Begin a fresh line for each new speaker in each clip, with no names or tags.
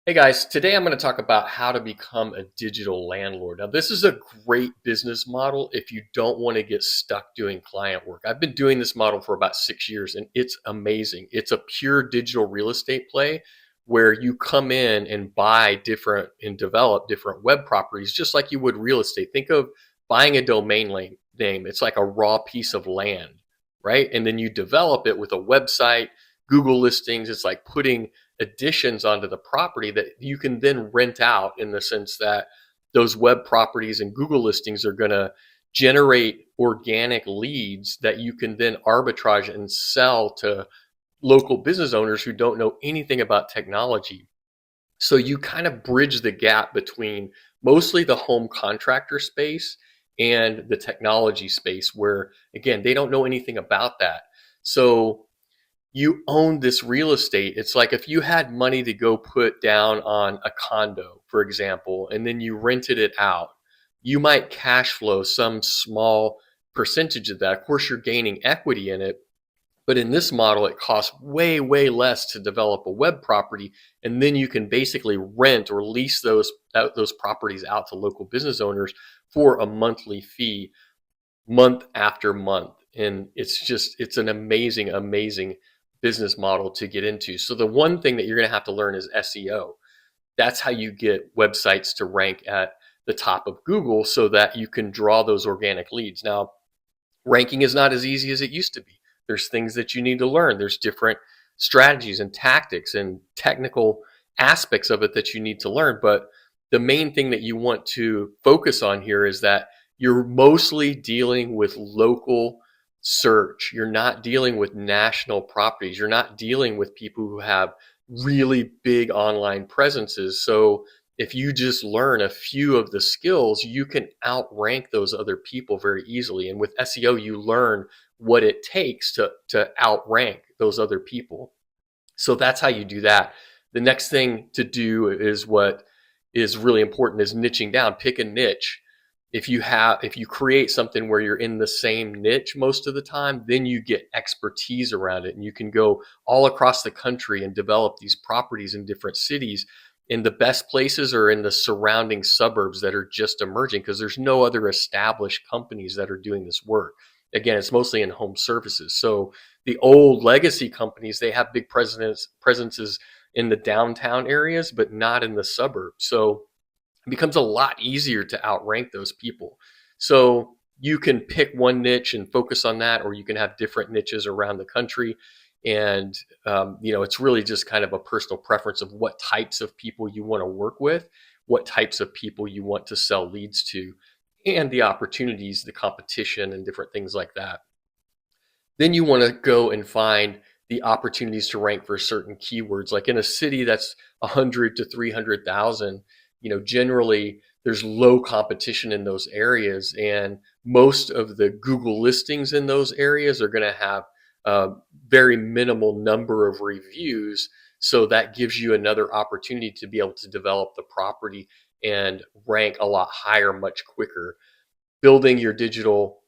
Hey guys, today I'm going to talk about how to become a digital landlord. Now, this is a great business model if you don't want to get stuck doing client work. I've been doing this model for about 6 years and it's amazing. It's a pure digital real estate play where you come in and buy different and develop different web properties just like you would real estate. Think of buying a name. It's like a raw piece of land, right? And then you develop it with a website, Google listings. It's like putting additions onto the property that you can then rent out in the sense that those web properties and Google listings are going to generate organic leads that you can then arbitrage and sell to local business owners who don't know anything about technology. So you kind of bridge the gap between mostly the home contractor space and the technology space where again they don't know anything about that. So you own this real estate. It's like if you had money to go put down on a condo, for example, and then you rented it out, you might cash flow some small percentage of that. Of course, you're gaining equity in it, but in this model, it costs way, way less to develop a web property, and then you can basically rent or lease those properties out to local business owners for a monthly fee, month after month. And it's an amazing, amazing business model to get into. So the one thing that you're going to have to learn is SEO. That's how you get websites to rank at the top of Google so that you can draw those organic leads. Now, ranking is not as easy as it used to be. There's things that you need to learn. There's different strategies and tactics and technical aspects of it that you need to learn. But the main thing that you want to focus on here is that you're mostly dealing with local search. You're not dealing with national properties. You're not dealing with people who have really big online presences. So if you just learn a few of the skills, you can outrank those other people very easily. And with SEO, you learn what it takes to outrank those other people. So that's how you do that. The next thing to do is what is really important is niching down. Pick a niche. If you create something where you're in the same niche most of the time, then you get expertise around it and you can go all across the country and develop these properties in different cities. And the best places are in the surrounding suburbs that are just emerging because there's no other established companies that are doing this work. Again, it's mostly in home services. So the old legacy companies, they have big presences in the downtown areas, but not in the suburbs. So it becomes a lot easier to outrank those people. So you can pick one niche and focus on that, or you can have different niches around the country. And it's really just kind of a personal preference of what types of people you want to work with, what types of people you want to sell leads to, and the opportunities, the competition, and different things like that. Then you want to go and find the opportunities to rank for certain keywords. Like in a city that's 100 to 300,000, generally there's low competition in those areas, and most of the Google listings in those areas are going to have a very minimal number of reviews. So that gives you another opportunity to be able to develop the property and rank a lot higher much quicker. Building your digital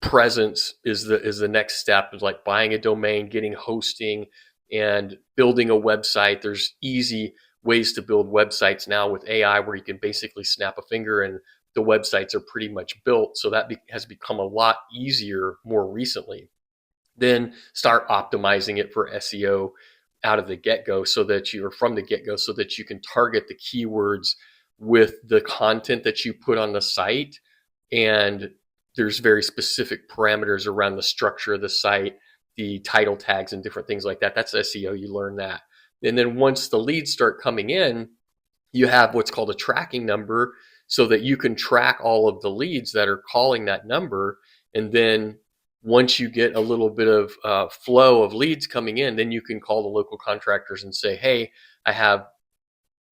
presence is the next step. Is like buying a domain, getting hosting, and building a website. There's easy ways to build websites now with AI where you can basically snap a finger and the websites are pretty much built. So that has become a lot easier more recently. Then start optimizing it for SEO out of the get-go so that you, or from the get-go, so that you can target the keywords with the content that you put on the site. And there's very specific parameters around the structure of the site, the title tags and different things like that. That's SEO. You learn that. And then once the leads start coming in, you have what's called a tracking number so that you can track all of the leads that are calling that number. And then once you get a little bit of flow of leads coming in, then you can call the local contractors and say, hey, I have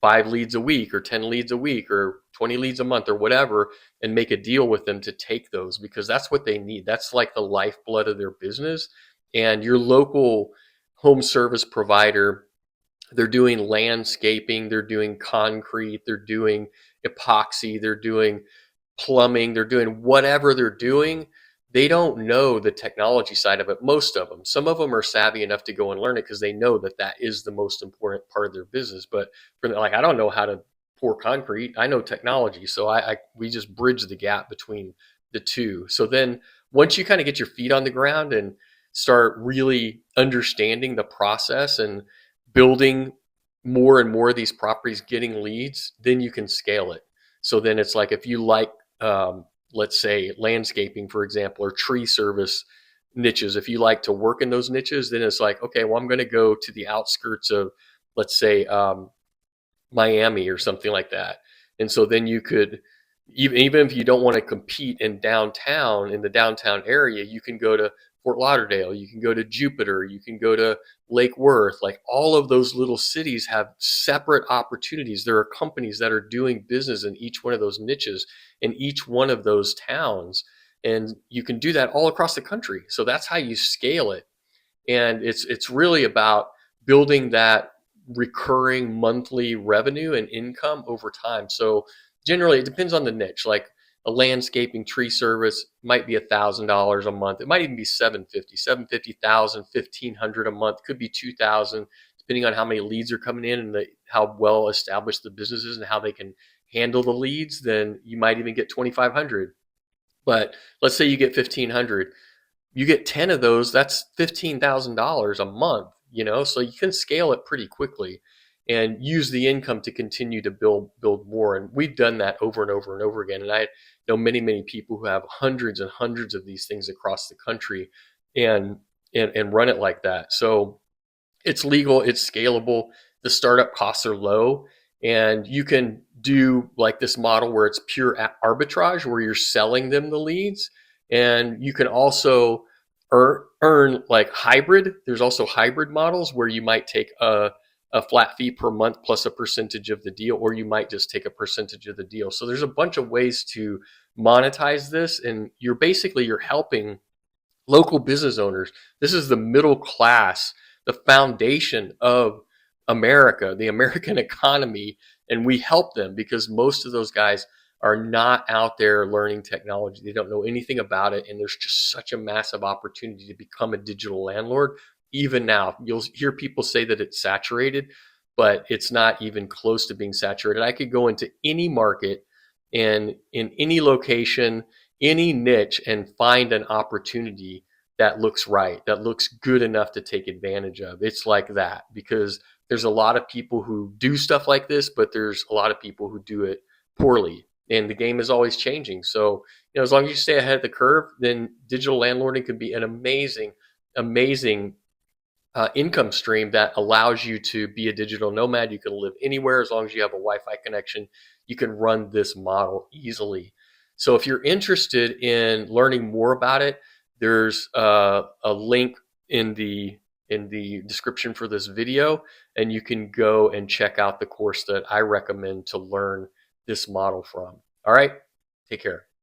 5 leads a week or 10 leads a week or 20 leads a month or whatever, and make a deal with them to take those because that's what they need. That's like the lifeblood of their business. And your local home service provider, they're doing landscaping, they're doing concrete, they're doing epoxy, they're doing plumbing, they're doing whatever they're doing. they don't know the technology side of it. Most of them, some of them are savvy enough to go and learn it because they know that that is the most important part of their business. But for like, I don't know how to pour concrete. I know technology, so we just bridge the gap between the two. So then once you kind of get your feet on the ground and start really understanding the process and building more and more of these properties, getting leads, then you can scale it. So then it's like, if you like, let's say landscaping, for example, or tree service niches, if you like to work in those niches, then it's like, okay, well, I'm going to go to the outskirts of, let's say, Miami or something like that. And so then you could, even if you don't want to compete in downtown, in the downtown area, you can go to Fort Lauderdale, you can go to Jupiter, you can go to Lake Worth. Like, all of those little cities have separate opportunities. There are companies that are doing business in each one of those niches, in each one of those towns. And you can do that all across the country. So that's how you scale it. And it's really about building that recurring monthly revenue and income over time. So generally, it depends on the niche. Like, a landscaping tree service might be $1,000 a month. It might even be 750, 750,000, 1,500 a month. Could be 2,000, depending on how many leads are coming in and how well established the business is and how they can handle the leads. Then you might even get 2,500. But let's say you get 1,500, you get 10 of those, that's $15,000 a month, so you can scale it pretty quickly and use the income to continue to build more. And we've done that over and over and over again. And I know many people who have hundreds and hundreds of these things across the country and run it like that. So it's legal, it's scalable, the startup costs are low, and you can do like this model where it's pure arbitrage, where you're selling them the leads. And you can also earn like hybrid. There's also hybrid models where you might take a flat fee per month plus a percentage of the deal, or you might just take a percentage of the deal. So there's a bunch of ways to monetize this, and you're helping local business owners. This is the middle class, the foundation of America, the American economy, and we help them because most of those guys are not out there learning technology. They don't know anything about it, and there's just such a massive opportunity to become a digital landlord. Even now, you'll hear people say that it's saturated, but it's not even close to being saturated. I could go into any market and in any location, any niche, and find an opportunity that looks right, that looks good enough to take advantage of. It's like that because there's a lot of people who do stuff like this, but there's a lot of people who do it poorly. And the game is always changing. So, as long as you stay ahead of the curve, then digital landlording could be an amazing income stream that allows you to be a digital nomad. You can live anywhere as long as you have a Wi-Fi connection. You can run this model easily. So if you're interested in learning more about it, there's a link in the description for this video, and you can go and check out the course that I recommend to learn this model from. All right, take care.